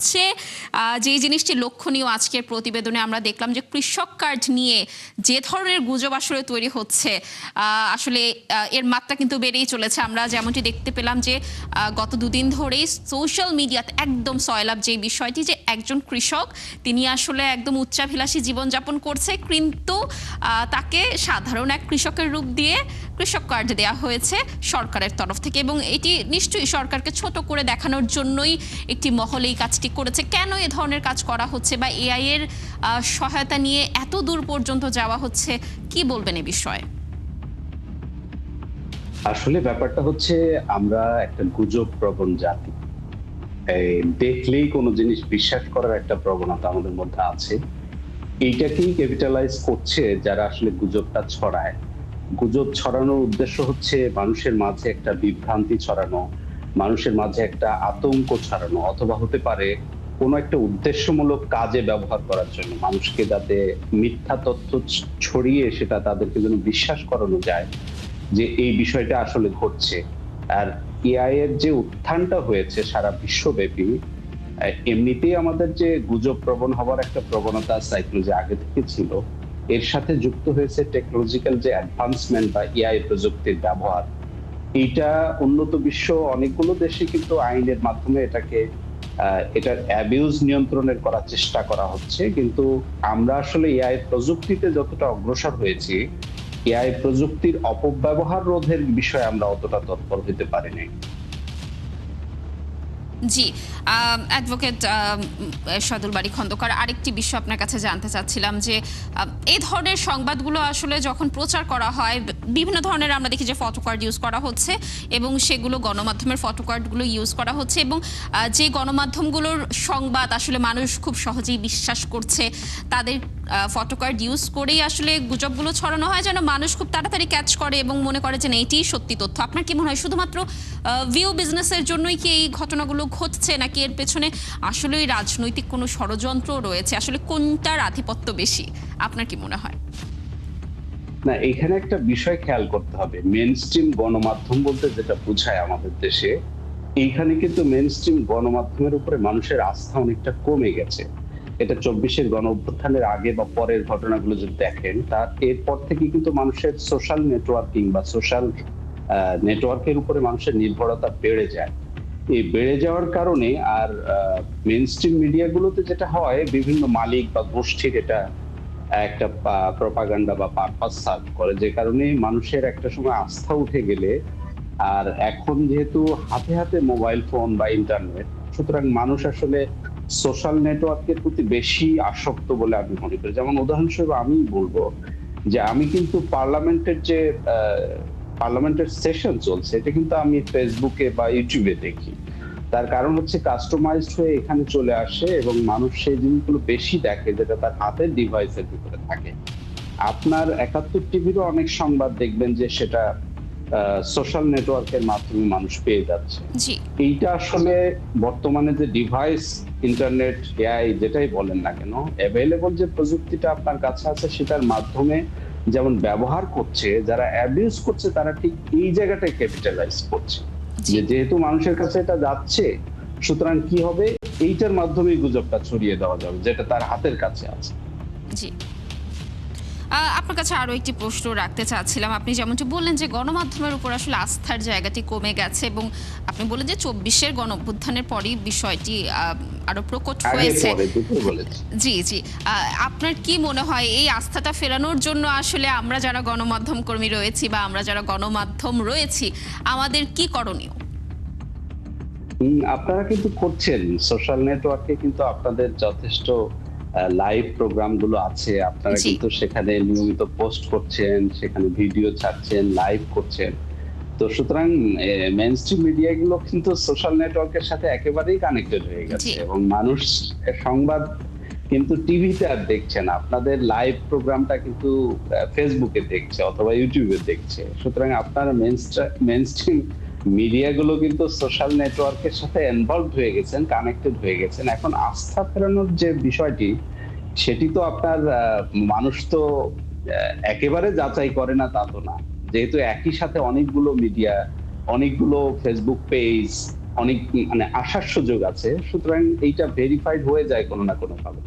সবচেয়ে যে জিনিসটি লক্ষণীয় আজকের প্রতিবেদনে আমরা দেখলাম যে কৃষক কার্ড নিয়ে যে ধরনের গুজব আসলে তৈরি হচ্ছে, আসলে এর মাত্রা কিন্তু বেড়েই চলেছে। আমরা যেমনটি দেখতে পেলাম যে গত দুদিন ধরেই সোশ্যাল মিডিয়াতে একদম সয়লাভ যে বিষয়টি যে একজন কৃষক তিনি আসলে একদম উচ্চাভিলাষী জীবনযাপন করছে, কিন্তু তাকে সাধারণ এক কৃষকের রূপ দিয়ে কৃষক কার্ড দেওয়া হয়েছে সরকারের তরফ থেকে, এবং এটি নিশ্চয়ই সরকারকে ছোট করে দেখানোর জন্যই একটি মহল এই কাজটি করেছে। কেন এ ধরনের কাজ করা হচ্ছে বা এআই এর সহায়তা নিয়ে এত দূর পর্যন্ত যাওয়া হচ্ছে, কি বলবেন এ বিষয়ে? আসলে ব্যাপারটা হচ্ছে, আমরা একটা গুজব প্রবণ জাতি। দেখলেই কোনো জিনিস বিশ্বাস করার একটা প্রবণতা আমাদের মধ্যে আছে। এইটাকেই ক্যাপিটালাইজ করছে যারা আসলে গুজবটা ছড়ায়। গুজব ছড়ানোর উদ্দেশ্য হচ্ছে মানুষের মাঝে একটা বিভ্রান্তি ছড়ানো, মানুষের মাঝে একটা আতঙ্ক ছড়ানো, অথবা হতে পারে কোনো একটা উদ্দেশ্যমূলক কাজে ব্যবহার করার জন্য মানুষকে, যাতে মিথ্যা তথ্য ছড়িয়ে সেটা তাদেরকে যেন বিশ্বাস করানো যায় যে এই বিষয়টা আসলে ঘটছে। আর এআই এর যে উত্থানটা হয়েছে সারা বিশ্বব্যাপী, এমনিতেই আমাদের যে গুজব প্রবণ হওয়ার একটা প্রবণতা সাইকোলজি আগে থেকে ছিল, এর সাথে যুক্ত হয়েছে টেকনোলজিক্যাল যে অ্যাডভান্সমেন্ট বা এআই প্রযুক্তির ব্যবহার। এইটা উন্নত বিশ্ব অনেকগুলো দেশে কিন্তু আইনের মাধ্যমে এটার অ্যাবিউজ নিয়ন্ত্রণের করার চেষ্টা করা হচ্ছে। কিন্তু আমরা আসলে এআই প্রযুক্তিতে যতটা অগ্রসর হয়েছি, এআই প্রযুক্তির অপব্যবহার রোধের বিষয়ে আমরা অতটা তৎপর হতে পারিনি। জি, অ্যাডভোকেট এরশাদুল বারী খন্দকার, আরেকটি বিষয় আপনার কাছে জানতে চাচ্ছিলাম যে এই ধরনের সংবাদগুলো আসলে যখন প্রচার করা হয়, বিভিন্ন ধরনের আমরা দেখি যে ফটোকার্ড ইউজ করা হচ্ছে এবং সেগুলো গণমাধ্যমের ফটোকার্ডগুলো ইউজ করা হচ্ছে, এবং যে গণমাধ্যমগুলোর সংবাদ আসলে মানুষ খুব সহজেই বিশ্বাস করছে, তাদের ফটোকার্ড ইউজ করেই আসলে গুজবগুলো ছড়ানো হয়, যেন মানুষ খুব তাড়াতাড়ি ক্যাচ করে এবং মনে করে যে না, এটিই সত্যি তথ্য। আপনার কি মনে হয় শুধুমাত্র ভিউ বিজনেসের জন্যই কি এই ঘটনাগুলো ঘটছে, নাকি এর পেছনে আসলেই রাজনৈতিক কোনো ষড়যন্ত্র রয়েছে? আসলে কোনটার আধিপত্য বেশি, আপনার কি মনে হয়? না, এখানে একটা বিষয় খেয়াল করতে হবে। মেইনস্ট্রিম গণমাধ্যম বলতে যেটা বোঝায় আমাদের দেশে, এইখানে কিন্তু মেইনস্ট্রিম গণমাধ্যমের উপরে মানুষের আস্থা অনেকটা কমে গেছে। এটা ২৪-এর গণঅভ্যুত্থানের আগে বা পরের ঘটনাগুলো যদি দেখেন, তার এরপর থেকে কিন্তু মানুষের সোশ্যাল নেটওয়ার্কিং বা সোশ্যাল নেটওয়ার্কের উপরে মানুষের নির্ভরতা বেড়ে যায়। এই বেড়ে যাওয়ার কারণে আর মেইনস্ট্রিম মিডিয়াগুলোতে যেটা হয়, বিভিন্ন মালিক বা গোষ্ঠীর এটা একটা প্রপাগান্ডা বা পারপাস সার্ভ করে, যে কারণে মানুষের একটা সময় আস্থা উঠে গেলে, আর এখন যেহেতু হাতে হাতে মোবাইল ফোন বা ইন্টারনেট, সুতরাং মানুষ আসলে সোশ্যাল নেটওয়ার্কের প্রতি বেশি আসক্ত বলে আমি মনে করি। যেমন উদাহরণস্বরূপ আমি বলবো যে আমি কিন্তু পার্লামেন্টের সেশন চলছে, এটা কিন্তু আমি ফেসবুকে বা ইউটিউবে দেখি। তার কারণ হচ্ছে কাস্টমাইজড হয়ে এখানে চলে আসে এবং মানুষ সেই জিনিসগুলো বেশি দেখে যেটা তার হাতের ডিভাইসের ভিতরে থাকে। আপনার ৭১ টিভিরও অনেক সংবাদ দেখবেন যে সেটা সোশ্যাল নেটওয়ার্কের মাধ্যমে মানুষ পেয়ে যাচ্ছে। জি, এইটা আসলে বর্তমানে যে ডিভাইস, ইন্টারনেট, এআই যেটাই বলেন না কেন, এভেইলেবল যে প্রযুক্তিটা আপনার কাছে আছে সেটার মাধ্যমে যেমন ব্যবহার করছে, যারা অ্যাবিউজ করছে তারা ঠিক এই জায়গাটায় ক্যাপিটালাইজ করছে। জি, যেহেতু মানুষের কাছে এটা যাচ্ছে, সুতরাং কি হবে, এইটার মাধ্যমেই গুজবটা ছড়িয়ে দেওয়া যাবে যেটা তার হাতের কাছে আছে। জি। আপনার কাছে আরো একটি প্রশ্ন রাখতে চাচ্ছিলাম। আপনি যেমনটি বললেন যে গণমাধ্যমের উপর আসলে আস্থার জায়গাটি কমে গেছে, এবং আপনি বললেন যে ২৪-এর গণঅভ্যুত্থানের পরই বিষয়টি আরো প্রকট আগে হয়েছে। পরে দুটোই বলেছি। জি, জি। আপনার কি মনে হয় এই আস্থাটা ফেরানোর জন্য আসলে আমরা যারা গণমাধ্যম কর্মী রয়েছি বা আমরা যারা গণমাধ্যম রয়েছি, আমাদের কি করণীয়? আপনারা কিন্তু করছেন। সোশ্যাল নেটওয়ার্কে কিন্তু আপনাদের যথেষ্ট লাইভ প্রোগ্রাম গুলো আছে। আপনারা জি, কিন্তু সেখানে নিয়মিত পোস্ট করছেন, সেখানে ভিডিও ছাড়ছেন, লাইভ করছেন। তো সুতরাং মেইনস্ট্রিম মিডিয়া গুলো কিন্তু সোশ্যাল নেটওয়ার্কের সাথে একেবারেই কানেক্টেড হয়ে জি, গেছে এবং মানুষ সংবাদ কিন্তু টিভিতে আর দেখছে না। আপনাদের লাইভ প্রোগ্রামটা কিন্তু ফেসবুকে দেখছে অথবা ইউটিউবে দেখছে। সুতরাং আপনারা মেইনস্ট্রিম মিডিয়া গুলো কিন্তু সোশ্যাল নেটওয়ার্কের সাথে ইনভলভড হয়ে গেছেন, কানেক্টেড হয়ে গেছেন। এখন আস্থা ফেরানোর যে বিষয়টি, সেটি তো আপনার মানুষ তো একেবারে যাচাই করে না তা তো না। যেহেতু একই সাথে অনেকগুলো মিডিয়া, অনেকগুলো ফেসবুক পেজ, অনেক মানে আসার সুযোগ আছে, সুতরাং এইটা ভেরিফাইড হয়ে যায় কোনো না কোনো ভাবে।